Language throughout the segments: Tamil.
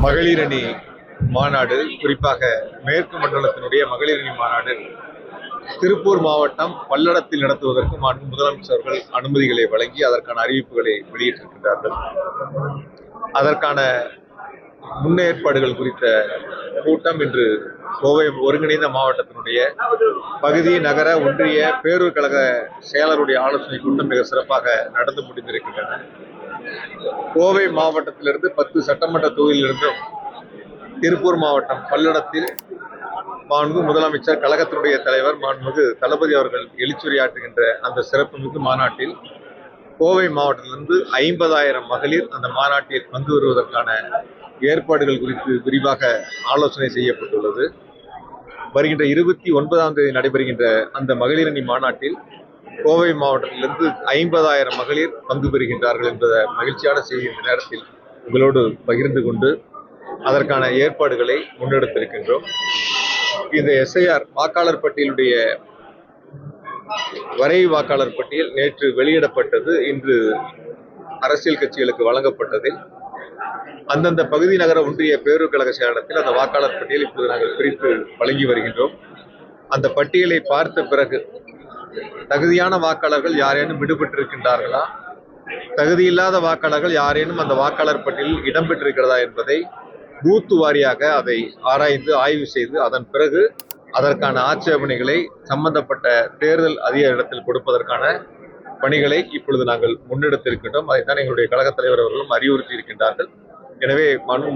மகளிர் அணி மாநாடு, குறிப்பாக மேற்கு மண்டலத்தினுடைய மகளிர் அணி மாநாடு திருப்பூர் மாவட்டம் பல்லடத்தில் நடத்துவதற்கு மாண்பு முதலமைச்சர்கள் அனுமதிகளை வழங்கி அதற்கான அறிவிப்புகளை வெளியிட்டிருக்கிறார்கள். அதற்கான முன்னேற்பாடுகள் குறித்த கூட்டம் இன்று கோவை ஒருங்கிணைந்த மாவட்டத்தினுடைய பகுதி, நகர, ஒன்றிய பேரூர் கழக செயலருடைய ஆலோசனை கூட்டம் மிக சிறப்பாக நடந்து முடிந்திருக்கின்றன. கோவை மாவட்டத்திலிருந்து 10 சட்டமன்ற தொகுதியிலிருந்தும் திருப்பூர் மாவட்டம் பல்லடத்தில் மாண்பு முதலமைச்சர், கழகத்தினுடைய தலைவர் மாண்புமிகு தளபதி அவர்கள் எழுச்சுரையாற்றுகின்ற அந்த சிறப்புமிகு மாநாட்டில் கோவை மாவட்டத்திலிருந்து 50,000 மகளிர் அந்த மாநாட்டில் பங்கு வருவதற்கான ஏற்பாடுகள் குறித்து விரிவாக ஆலோசனை செய்யப்பட்டுள்ளது. வருகின்ற 29ஆம் தேதி நடைபெறுகின்ற அந்த மகளிர் அணி மாநாட்டில் கோவை மாவட்டத்திலிருந்து 50,000 மகளிர் பங்கு பெறுகின்றார்கள் என்பத மகிழ்ச்சியான செய்தி இந்த நேரத்தில் உங்களோடு பகிர்ந்து கொண்டு அதற்கான ஏற்பாடுகளை முன்னெடுத்திருக்கின்றோம். இந்த எஸ்ஐஆர் வாக்காளர் பட்டியலுடைய வரைவு வாக்காளர் பட்டியல் நேற்று வெளியிடப்பட்டது. இன்று அரசியல் கட்சிகளுக்கு வழங்கப்பட்டதில் அந்தந்த பகுதி, நகர, ஒன்றிய பேரூர் கழக செயலகத்தில் அந்த வாக்காளர் பட்டியல் இப்போது நாங்கள் பிரித்து வழங்கி வருகின்றோம். அந்த பட்டியலை பார்த்த பிறகு தகுதியான வாக்காளர்கள் யாரேனும் விடுபட்டிருக்கின்றார்களா, தகுதியில்லாத வாக்காளர்கள் யாரேனும் அந்த வாக்காளர் பட்டியலில் இடம்பெற்றிருக்கிறதா என்பதை பூத்து வாரியாக அதை ஆராய்ந்து ஆய்வு செய்து அதன் பிறகு அதற்கான ஆட்சேபனைகளை சம்பந்தப்பட்ட தேர்தல் அதிகாரிடத்தில் கொடுப்பதற்கான பணிகளை இப்பொழுது நாங்கள் முன்னெடுத்திருக்கின்றோம். அதைத்தான் எங்களுடைய கழகத் தலைவர் அவர்களும் அறிவுறுத்தி இருக்கின்றார்கள். எனவே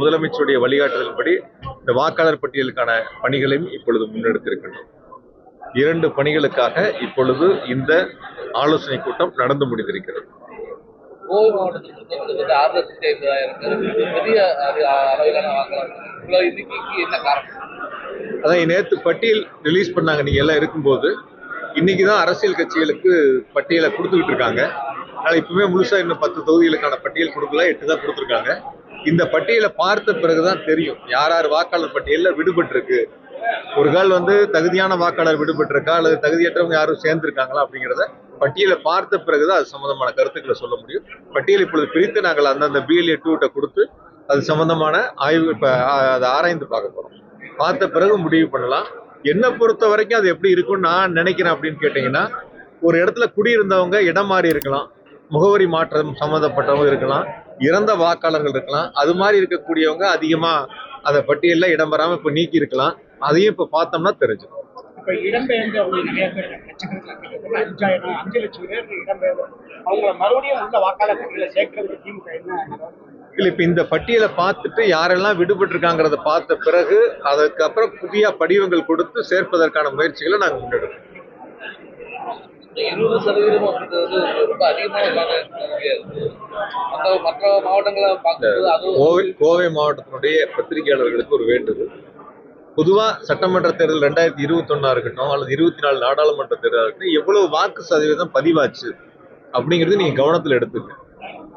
முதலமைச்சருடைய வழிகாட்டுதலின்படி இந்த வாக்காளர் பட்டியலுக்கான பணிகளையும் இப்பொழுது முன்னெடுத்திருக்கின்றோம். 2 பணிகளுக்காக இப்பொழுது இந்த ஆலோசனை கூட்டம் நடந்து முடிந்திருக்கிறது. கோவை மாவட்டத்தில் 6,50,000 பெரிய அளவிலான வாக்காளர்கள். என்ன காரணம்? அதான் நேற்று பட்டியல் ரிலீஸ் பண்ணாங்க. நீங்க எல்லாம் இருக்கும்போது இன்னைக்குதான் அரசியல் கட்சிகளுக்கு பட்டியலை கொடுத்துக்கிட்டு இருக்காங்க. ஆனால் இப்பவுமே முழுசா இன்னும் 10 தொகுதிகளுக்கான பட்டியல் கொடுக்கல, 8 தான் கொடுத்துருக்காங்க. இந்த பட்டியலை பார்த்த பிறகுதான் தெரியும் யார் யார் வாக்காளர் பட்டியலில் விடுபட்டிருக்கு, ஒரு கால் தகுதியான வாக்காளர் விடுபட்டிருக்கா அல்லது தகுதியற்றவங்க யாரும் சேர்ந்திருக்காங்களா அப்படிங்கிறத பட்டியலை பார்த்த பிறகுதான் அது சம்பந்தமான கருத்துக்களை சொல்ல முடியும். பட்டியல் இப்பொழுது பிரித்து நாங்கள் அந்தந்த BLA 2 கொடுத்து அது சம்பந்தமான ஆய்வு அதை ஆராய்ந்து பார்க்க போறோம். பார்த்த பிறகு முடிவு பண்ணலாம். என்னை பொறுத்த வரைக்கும் அது எப்படி இருக்கும்னு நான் நினைக்கிறேன் அப்படின்னு கேட்டீங்கன்னா, ஒரு இடத்துல குடியிருந்தவங்க இடம் மாறி இருக்கலாம், முகவரி மாற்றம் சம்மந்தப்பட்டவங்க இருக்கலாம், இறந்த வாக்காளர்கள் இருக்கலாம். அது மாதிரி இருக்கக்கூடியவங்க அதிகமா அந்த பட்டியலில் இடம்பெறாம இப்ப நீக்கி இருக்கலாம். அதையும் இப்ப பார்த்தோம்னா தெரிஞ்சிடும். இப்ப இடம்பெயர்ந்தவங்க நிறைய பேர் 5 லட்சம் பேர் இடம்பெயர்ந்து அவங்கள மறுபடியும் உள்ள வாக்காளர் பட்டியலில் சேர்க்கறதுக்கு திமுக என்ன? இல்லை, இப்ப இந்த பட்டியலை பார்த்துட்டு யாரெல்லாம் விடுபட்டிருக்காங்கிறத பார்த்த பிறகு அதுக்கப்புறம் புதிய படிவங்கள் கொடுத்து சேர்ப்பதற்கான முயற்சிகளை நாங்கள் முன்னெடுப்போம். 20% அப்படின்றது ரொம்ப அதிகமான மற்ற மாவட்டங்களை பார்க்கும்போது கோவை மாவட்டத்தினுடைய பத்திரிகையாளர்களுக்கு ஒரு வேண்டுகோள். பொதுவா சட்டமன்ற தேர்தல் 2021 இருக்கட்டும் அல்லது 24 நாடாளுமன்ற தேர்தல் இருக்கட்டும், எவ்வளவு வாக்கு சதவீதம் பதிவாச்சு அப்படிங்கிறது நீங்க கவனத்தில் எடுத்துங்க.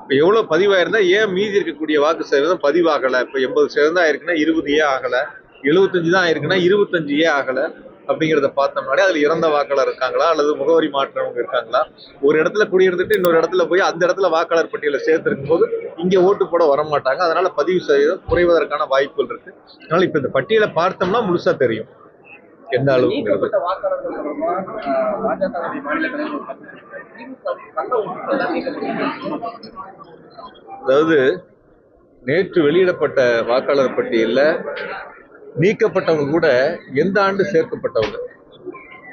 இப்போ எவ்வளவு பதிவாயிருந்தா ஏன் மீதி இருக்கக்கூடிய வாக்கு சதவீதம் பதிவாகலை? இப்போ 80% ஆயிருக்குன்னா 20 ஏன் ஆகலை, 75 தான் ஆயிருக்குன்னா 25 ஏன் ஆகலை அப்படிங்கிறத பார்த்தோம்னாலே அதில் இறந்த வாக்காளர் இருக்காங்களா அல்லது முகவரி மாற்றவங்க இருக்காங்களா, ஒரு இடத்துல குடியிருந்துட்டு இன்னொரு இடத்துல போய் அந்த இடத்துல வாக்காளர் பட்டியலை சேர்த்திருக்கும் போது இங்கே ஓட்டு போட வரமாட்டாங்க. அதனால பதிவு சதவீதம் குறைவதற்கான வாய்ப்புகள் இருக்கு. அதனால இப்ப இந்த பட்டியலை பார்த்தோம்னா முழுசா தெரியும் எந்த அளவுக்கு. அதாவது நேற்று வெளியிடப்பட்ட வாக்காளர் பட்டியலில் நீக்கப்பட்டவங்க கூட எந்த ஆண்டு சேர்க்கப்பட்டவங்க,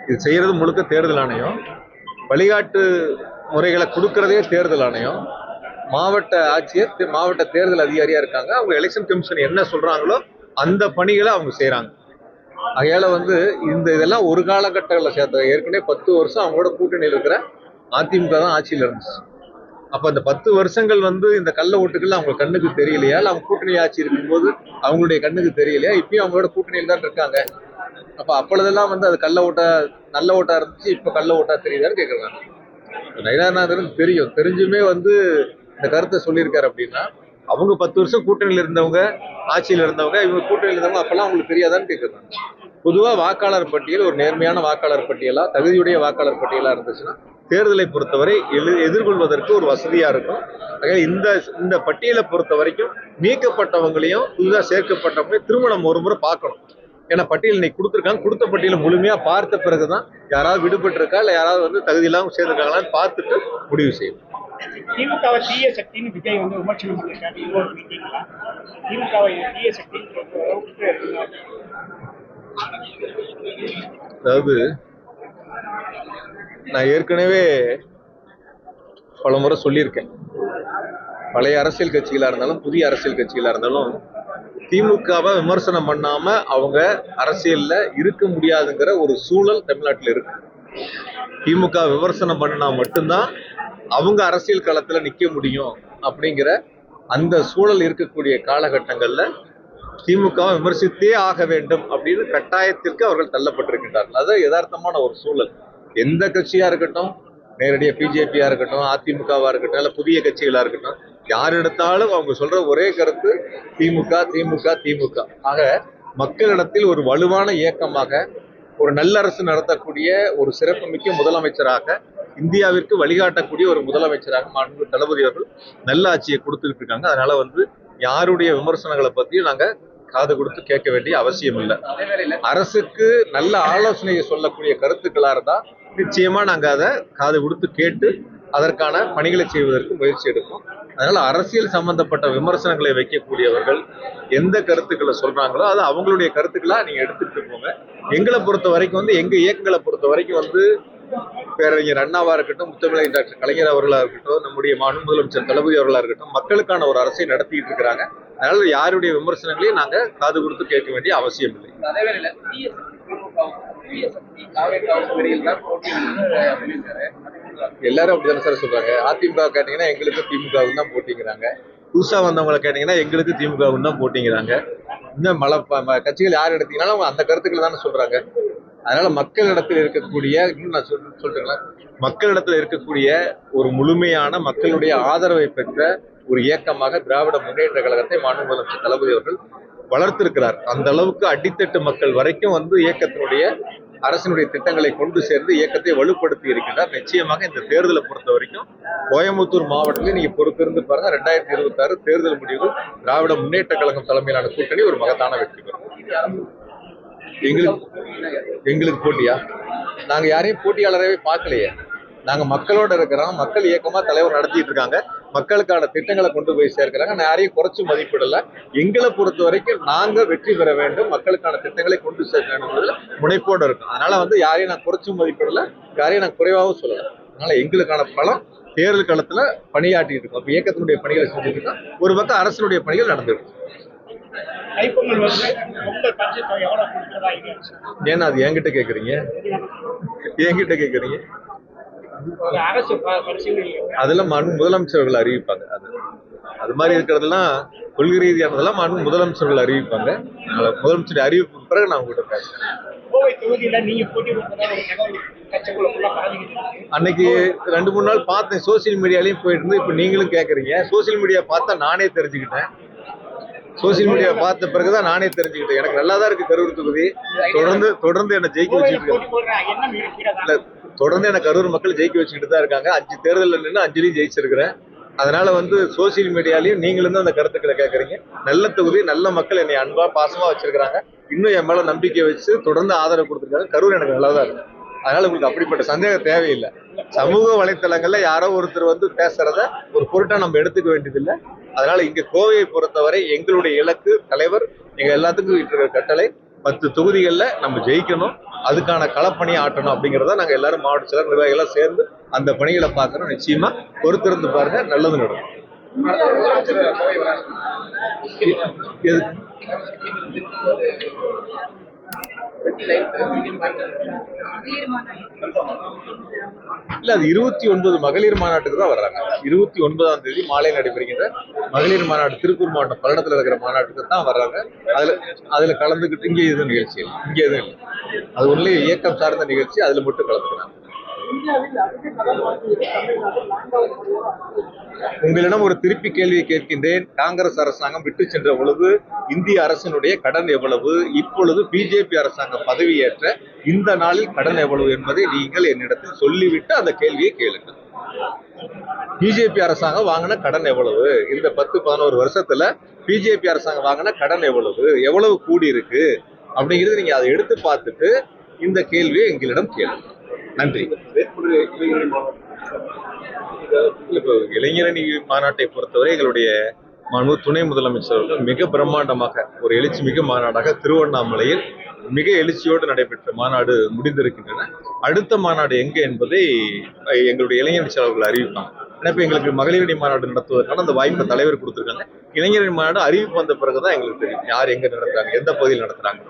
இது செய்யறது முழுக்க தேர்தல் ஆணையம், வழிகாட்டு முறைகளை கொடுக்கறதே தேர்தல் ஆணையம், மாவட்ட ஆட்சியர், மாவட்ட தேர்தல் அதிகாரியா இருக்காங்க. அவங்க எலெக்ஷன் கமிஷன் என்ன சொல்றாங்களோ அந்த பணிகளை அவங்க செய்யறாங்க. அதையால இதெல்லாம் ஒரு காலகட்டங்களில் சேர்த்த. ஏற்கனவே 10 வருஷம் அவங்களோட கூட்டணியில் இருக்கிற அதிமுக தான் ஆட்சியில் இருந்துச்சு. அப்ப அந்த 10 வருஷங்கள் இந்த கள்ள ஓட்டுகள் அவங்க கண்ணுக்கு தெரியலையா, அவங்க கூட்டணி ஆட்சி இருக்கும்போது அவங்களுடைய கண்ணுக்கு தெரியலையா? இப்பயும் அவங்களோட கூட்டணியில் தான் இருக்காங்க. அப்ப அப்பொழுதெல்லாம் அது கள்ள ஓட்டா நல்ல ஓட்டா இருந்துச்சு, இப்ப கள்ள ஓட்டா தெரியுதான்னு கேக்குறாங்க. நயினார்நாதன் தெரியும், தெரிஞ்சுமே இந்த கருத்தை சொல்லியிருக்காரு. அப்படின்னா அவங்க 10 வருஷம் கூட்டணியில் இருந்தவங்க, ஆட்சியில் இருந்தவங்க, இவங்க கூட்டணியில் இருந்தவங்க, அப்பெல்லாம் அவங்களுக்கு தெரியாதான்னு கேக்குறாங்க. பொதுவா வாக்காளர் பட்டியல் ஒரு நேர்மையான வாக்காளர் பட்டியலா, தகுதியுடைய வாக்காளர் பட்டியலா இருந்துச்சுன்னா தேர்தலை பொறுத்தவரை எதிர்கொள்வதற்கு ஒரு வசதியா இருக்கும். இந்த பட்டியலை பொறுத்த வரைக்கும் நீக்கப்பட்டவங்களையும் புதிதாக சேர்க்கப்பட்டவங்களையும் திரும்ப நம்ம ஒரு முறை பார்க்கணும். ஏன்னா பட்டியல் இன்னைக்கு கொடுத்துருக்காங்க, கொடுத்த பட்டியலை முழுமையா பார்த்த பிறகுதான் யாராவது விடுபட்டு இருக்கா இல்ல யாராவது வந்து தகுதி இல்லாமல் சேர்ந்திருக்காங்களான்னு பார்த்துட்டு முடிவு செய்யும். திமுகவை தீய சக்தின்னு விஜய் வந்து விமர்சனம் பண்ணிருக்காரு. இன்னொரு மீட்டிங்ல திமுகவை தீய சக்தின்னு அதாவது நான் ஏற்கனவே பல முறை சொல்லியிருக்கேன், பழைய அரசியல் கட்சிகளா இருந்தாலும் புதிய அரசியல் கட்சிகளா இருந்தாலும் திமுகவை விமர்சனம் பண்ணாம அவங்க அரசியல்ல இருக்க முடியாதுங்கிற ஒரு சூழல் தமிழ்நாட்டில் இருக்கு. திமுக விமர்சனம் பண்ணா மட்டும்தான் அவங்க அரசியல் களத்துல நிக்க முடியும் அப்படிங்கிற அந்த சூழல் இருக்கக்கூடிய காலகட்டங்கள்ல திமுகவை விமர்சித்தே ஆக வேண்டும் அப்படின்னு கட்டாயத்திற்கு அவர்கள் தள்ளப்பட்டிருக்கின்றார்கள். அது யதார்த்தமான ஒரு சூழல். எந்த கட்சியா இருக்கட்டும், நேரடியா பிஜேபியா இருக்கட்டும், அதிமுகவா இருக்கட்டும், இல்ல புதிய கட்சிகளா இருக்கட்டும், யார் எடுத்தாலும் அவங்க சொல்ற ஒரே கருத்து திமுக திமுக திமுக. ஆக மக்களிடத்தில் ஒரு வலுவான இயக்கமாக, ஒரு நல்லரசு நடத்தக்கூடிய ஒரு சிறப்புமிக்க முதலமைச்சராக, இந்தியாவிற்கு வழிகாட்டக்கூடிய ஒரு முதலமைச்சராக மாண்புமிகு தளபதி அவர்கள் நல்ல ஆட்சியை கொடுத்துக்கிட்டு இருக்காங்க. அதனால வந்து யாருடைய விமர்சனங்களை பத்தியும் நாங்க காது கொடுத்து கேட்க வேண்டிய அவசியம் இல்லை. அரசுக்கு நல்ல ஆலோசனையை சொல்லக்கூடிய கருத்துக்களா இருந்தா நிச்சயமா நாங்க அதை காது கொடுத்து கேட்டு அதற்கான பணிகளை செய்வதற்கு முயற்சி எடுப்போம். அதனால அரசியல் சம்பந்தப்பட்ட விமர்சனங்களை வைக்கக்கூடியவர்கள் எந்த கருத்துக்களை சொல்றாங்களோ அது அவங்களுடைய கருத்துக்களா நீங்க எடுத்துட்டு போங்க. எங்களை பொறுத்த வரைக்கும் வந்து எங்க இயக்கங்களை பொறுத்த வரைக்கும் வந்து பேரறிஞர் அண்ணாவா இருக்கட்டும், முத்தமிழர் டாக்டர் கலைஞர் அவர்களா இருக்கட்டும், நம்முடைய மாநில முதலமைச்சர் தளபதி அவர்களா இருக்கட்டும், மக்களுக்கான ஒரு அரசை நடத்திட்டு இருக்கிறாங்க. அதனால யாருடைய விமர்சனங்களையும் நாங்க காது கொடுத்து கேட்க வேண்டிய அவசியம் இல்லை. எல்லாரும் அப்படிதானே சார் சொல்றாங்க. அதிமுக கேட்டீங்கன்னா எங்களுக்கு திமுகவும் தான் போட்டிங்கிறாங்க, புதுசா வந்தவங்களை கேட்டீங்கன்னா எங்களுக்கு திமுகவும் தான் போட்டிங்கிறாங்க. இன்னும் கட்சிகள் யார் எடுத்தீங்கன்னாலும் அவங்க அந்த கருத்துக்களை தானே சொல்றாங்க. அதனால மக்களிடத்தில் இருக்கக்கூடிய, இன்னும் நான் சொல்றேங்களா, மக்களிடத்தில் இருக்கக்கூடிய ஒரு முழுமையான மக்களுடைய ஆதரவை பெற்ற ஒரு இயக்கமாக திராவிட முன்னேற்ற கழகத்தை மாநில முதலமைச்சர் தளபதி அவர்கள் வளர்த்திருக்கிறார். அந்த அளவுக்கு அடித்தட்டு மக்கள் வரைக்கும் வந்து இயக்கத்தினுடைய அரசினுடைய திட்டங்களை கொண்டு சேர்ந்து இயக்கத்தை வலுப்படுத்தி இருக்கின்றார். நிச்சயமாக இந்த தேர்தலை பொறுத்த வரைக்கும் கோயம்புத்தூர் மாவட்டத்தில் நீங்க பொறுத்திருந்து பாருங்க, 2026 தேர்தல் முடிவுகள் திராவிட முன்னேற்ற கழகம் தலைமையிலான கூட்டணி ஒரு மகத்தான வெற்றி பெறும். எங்களுக்கு போட்டியா? நாங்க யாரையும் போட்டியாளரவே பார்க்கலையே. நாங்க மக்களோட இருக்கிறோம், மக்கள் இயக்கமா தலைவர் நடத்திட்டு இருக்காங்க, மக்களுக்கான திட்டங்களை கொண்டு போய் சேர்க்கிறாங்க. நான் யாரையும் குறைச்சு மதிப்பிடல. எங்களை பொறுத்த வரைக்கும் நாங்க வெற்றி பெற வேண்டும், மக்களுக்கான திட்டங்களை கொண்டு சேர்க்க வேண்டும் முனைப்போடு இருக்கும். அதனால வந்து யாரையும் நான் குறைச்சு மதிப்பிடல, யாரையும் நான் குறைவாகவும் சொல்லல. அதனால எங்களுக்கான பலம் தேர்தல் களத்துல பணியாற்றிட்டு இருக்கோம். இப்ப இயக்கத்தினுடைய பணிகளை செஞ்சுட்டு இருக்கோம், ஒரு பக்கம் அரசினுடைய பணிகள் நடந்துருக்கு. ஏன்னா அது என்கிட்ட கேக்குறீங்க, அதெல்லாம் முதலமைச்சர்கள் அறிவிப்பாங்க. அது மாதிரி இருக்கிறதெல்லாம் கொள்கை ரீதியானதெல்லாம் முதலமைச்சர்கள் அறிவிப்பாங்க. முதலமைச்சர் அறிவிப்பு பிறகு நான் உங்ககிட்ட பேசுறேன். அன்னைக்கு 2-3 நாள் பார்த்தேன், சோசியல் மீடியாலையும் போயிட்டு இருந்து. இப்ப நீங்களும் கேக்குறீங்க, சோசியல் மீடியா பார்த்தா நானே தெரிஞ்சுக்கிட்டேன். சோசியல் மீடியா பார்த்த பிறகுதான் நானே தெரிஞ்சுக்கிட்டேன். எனக்கு நல்லாதான் இருக்கு கரூர் தொகுதி. தொடர்ந்து என்ன ஜெயிக்க வச்சுட்டு இல்ல, தொடர்ந்து எனக்கு கரூர் மக்கள் ஜெயிக்க வச்சுக்கிட்டு தான் இருக்காங்க. 5 தேர்தலில் நின்று 5 ஜெயிச்சிருக்கிறேன். அதனால வந்து சோசியல் மீடியாலையும் நீங்களும் தான் அந்த கருத்துக்களை கேட்கறீங்க. நல்ல தொகுதி, நல்ல மக்கள் என்னை அன்பா பாசமா வச்சிருக்கிறாங்க. இன்னும் என் மேல நம்பிக்கை வச்சு தொடர்ந்து ஆதரவு கொடுத்துருக்காங்க. கரூர் எனக்கு நல்லாதான் இருக்கு. அதனால உங்களுக்கு அப்படிப்பட்ட சந்தேகம் தேவையில்லை. சமூக வலைத்தளங்கள்ல யாரோ ஒருத்தர் வந்து பேசுறத ஒரு பொருட்டா நம்ம எடுத்துக்க வேண்டியதில்லை. அதனால இங்க கோவையை பொறுத்தவரை எங்களுடைய இலக்கு, தலைவர் எங்க எல்லாத்துக்கும் இருக்கிற கட்டளை 10 தொகுதிகள்ல நம்ம ஜெயிக்கணும், அதுக்கான களப்பணியை ஆட்டணும் அப்படிங்கிறத நாங்க எல்லாரும் மாவட்ட செயலர் நிர்வாகிகள் சேர்ந்து அந்த பணிகளை பார்க்கறோம். நிச்சயமா பொறுத்திருந்து பாருங்க, நல்லது நடக்கும். இல்ல, அது 29 மகளிர் மாநாட்டுக்கு தான் வர்றாங்க. 29ஆம் தேதி மாலை நடைபெறுகின்ற மகளிர் மாநாடு, திருப்பூர் மாவட்டம் பல்லடத்துல இருக்கிற மாநாட்டுக்கு தான் வர்றாங்க. அதுல கலந்துக்கிட்டு இங்கே எதுவும் நிகழ்ச்சி இல்லை, இங்கே எதுவும் இல்லை. அது ஒன்லி இயக்கம் சார்ந்த நிகழ்ச்சி, அதுல மட்டும் கலந்துக்கிறாங்க. இந்தியாவில் அதிக கடன் வாங்கியது தமிழ்நாடு 4வது முறையாக. உங்களிடம் ஒரு திருப்பி கேள்வியை கேட்கின்றேன். காங்கிரஸ் அரசாங்கம் விட்டு சென்ற பொழுது இந்திய அரசினுடைய கடன் எவ்வளவு, இப்பொழுது பிஜேபி அரசாங்கம் பதவியேற்ற இந்த நாளில் கடன் எவ்வளவு என்பதை நீங்கள் என்னிடத்தில் சொல்லிவிட்டு அந்த கேள்வியை கேளுங்கள். பிஜேபி அரசாங்கம் வாங்கின கடன் எவ்வளவு, இந்த 10-11 வருஷத்துல பிஜேபி அரசாங்கம் வாங்கின கடன் எவ்வளவு கூடி இருக்கு அப்படிங்கிறது நீங்க அதை எடுத்து பார்த்துட்டு இந்த கேள்வியை எங்களிடம் கேளுங்க. நன்றி. இப்போ இளைஞரணி மாநாட்டை பொறுத்தவரை எங்களுடைய துணை முதலமைச்சர் அவர்கள் மிக பிரம்மாண்டமாக ஒரு எழுச்சி மிகு மாநாடாக திருவண்ணாமலையில் மிக எழுச்சியோடு நடைபெற்ற மாநாடு முடிந்திருக்கின்றன. அடுத்த மாநாடு எங்க என்பதை எங்களுடைய இளைஞரணி செயலாளர்கள் அறிவிப்பாங்க. ஏன்னா இப்ப எங்களுக்கு மகளிரணி மாநாடு நடத்துவதற்கான அந்த வாய்ப்பு தலைவர் கொடுத்திருக்காங்க. இளைஞரணி மாநாடு அறிவிப்பு வந்த பிறகுதான் எங்களுக்கு தெரியும் யார் எங்க நடத்துறாங்க, எந்த பகுதியில் நடத்துறாங்க.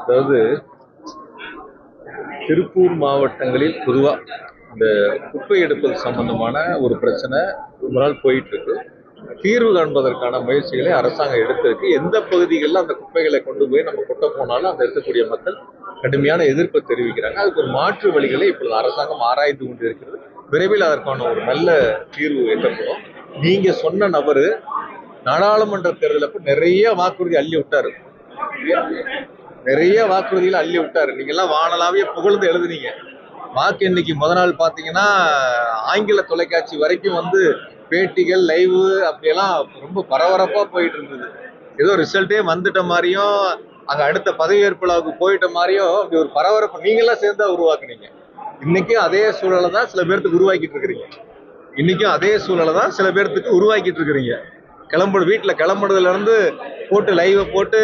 அதாவது திருப்பூர் மாவட்டங்களில் பொதுவா இந்த குப்பை எடுப்பது சம்பந்தமான ஒரு பிரச்சனை ரொம்ப நாள் போயிட்டு இருக்கு. தீர்வு காண்பதற்கான முயற்சிகளை அரசாங்கம் எடுத்திருக்கு. எந்த பகுதிகளில் அந்த குப்பைகளை கொண்டு போய் நம்ம கொட்ட போனாலும் அந்த இருக்கக்கூடிய மக்கள் கடுமையான எதிர்ப்பை தெரிவிக்கிறாங்க. அதுக்கு ஒரு மாற்று வழிகளை இப்பொழுது அரசாங்கம் ஆராய்ந்து கொண்டு இருக்கிறது. விரைவில் அதற்கான ஒரு நல்ல தீர்வு எட்டப்படும். நீங்க சொன்ன நபரு நாடாளுமன்ற தேர்தலப்ப நிறைய வாக்குறுதி அள்ளி விட்டாரு. நிறைய வாக்குறுதிகளை அள்ளி விட்டாரு. நீங்க எல்லாம் வானலாவே புகழ்ந்து எழுதுனீங்க. வாக்கு எண்ணிக்கை முதல் நாள் பாத்தீங்கன்னா ஆங்கில தொலைக்காட்சி வரைக்கும் வந்து பேட்டிகள் லைவ் அப்படியெல்லாம் ரொம்ப பரபரப்பா போயிட்டு இருந்தது. ஏதோ ரிசல்ட்டே வந்துட்ட மாதிரியும் அங்க அடுத்த பதவியேற்புக்கு போயிட்ட மாதிரியும் அப்படி ஒரு பரபரப்பு நீங்க எல்லாம் சேர்ந்தா உருவாக்குனீங்க. இன்னைக்கும் அதே சூழலை தான் சில பேர்த்துக்கு உருவாக்கிட்டு இருக்கிறீங்க. இன்னைக்கும் அதே சூழலை தான் சில பேர்த்துக்கு உருவாக்கிட்டு இருக்கிறீங்க. வீட்டுல கிளம்புறதுல இருந்து போட்டு லைவ் போட்டு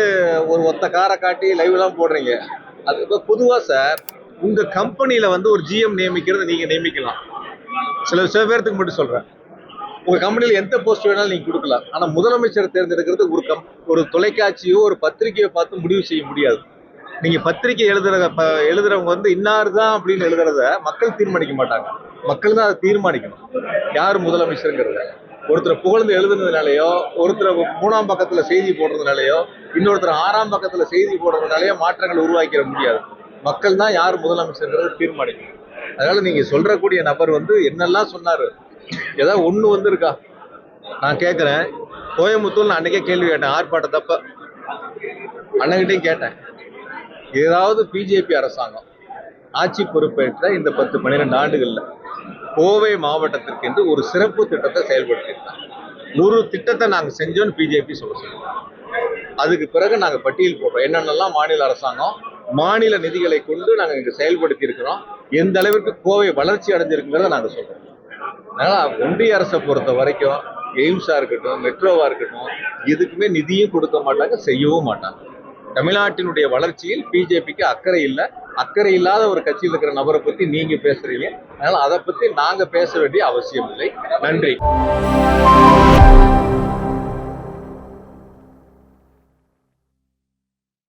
ஒரு ஒத்த காரை காட்டி லைவ் எல்லாம் போடுறீங்க. அது பொதுவா சார் உங்க கம்பெனியில வந்து ஒரு ஜிஎம் நியமிக்கிறது நீங்க நியமிக்கலாம். சில பேர்த்துக்கு மட்டும் சொல்றேன். உங்க கம்பெனியில எந்த போஸ்ட் வேணாலும் நீங்க கொடுக்கலாம். ஆனா முதலமைச்சர் தேர்ந்தெடுக்கிறது ஒரு தொலைக்காட்சியோ ஒரு பத்திரிகையோ பார்த்து முடிவு செய்ய முடியாது. நீங்க பத்திரிகை எழுதுறவங்க வந்து இன்னாருதான் அப்படின்னு எழுதுறத மக்கள் தீர்மானிக்க மாட்டாங்க. மக்கள் தான் அதை தீர்மானிக்கணும் யார் முதலமைச்சருங்கிறத. ஒருத்தரை புகழ்ந்து எழுதுனதுனாலயோ ஒருத்தரை 3ஆம் பக்கத்துல செய்தி போடுறதுனாலயோ இன்னொருத்தர் 6ஆம் பக்கத்துல செய்தி போடுறதுனாலயோ மாற்றங்கள் உருவாக்கிட முடியாது. மக்கள் தான் யார் முதலமைச்சர்ங்கிறத தீர்மானிக்கணும். அதனால நீங்க சொல்றக்கூடிய நபர் வந்து என்னெல்லாம் சொன்னாரு, ஏதாவது ஒண்ணு வந்து இருக்கா? நான் கேட்கிறேன். கோயம்புத்தூர் நான் அன்னைக்கே கேள்வி கேட்டேன், ஆர்ப்பாட்டத்தப்ப அண்ணகிட்டையும் கேட்டேன். ஏதாவது பிஜேபி அரசாங்கம் ஆட்சி பொறுப்பேற்ற இந்த 10-12 ஆண்டுகள்ல கோவை மாவட்டத்திற்கு என்று ஒரு சிறப்பு திட்டத்தை செயல்படுத்தியிருக்காங்க. ஒரு திட்டத்தை நாங்க செஞ்சோம்னு பிஜேபி சொல்லுவோம். அதுக்கு பிறகு நாங்க பட்டியல் போடுறோம் என்னென்னலாம் மாநில அரசாங்கம் மாநில நிதிகளை கொண்டு நாங்க இங்க செயல்படுத்தி இருக்கிறோம், எந்த அளவிற்கு கோவை வளர்ச்சி அடைஞ்சிருக்குங்கிறத நாங்க சொல்றோம். அதனால ஒன்றிய அரசை பொறுத்த வரைக்கும் எய்ம்ஸா இருக்கட்டும் மெட்ரோவா இருக்கட்டும் எதுக்குமே நிதியும் கொடுக்க மாட்டாங்க, செய்யவும் மாட்டாங்க. தமிழ்நாட்டினுடைய வளர்ச்சியில் பிஜேபிக்கு அக்கறை இல்லை. அக்கறை இல்லாத ஒரு கட்சியில் இருக்கிற நபரை பத்தி நீங்க பேசுறீங்க. அதனால அதை பத்தி நாங்க பேச வேண்டிய அவசியம் இல்லை. நன்றி.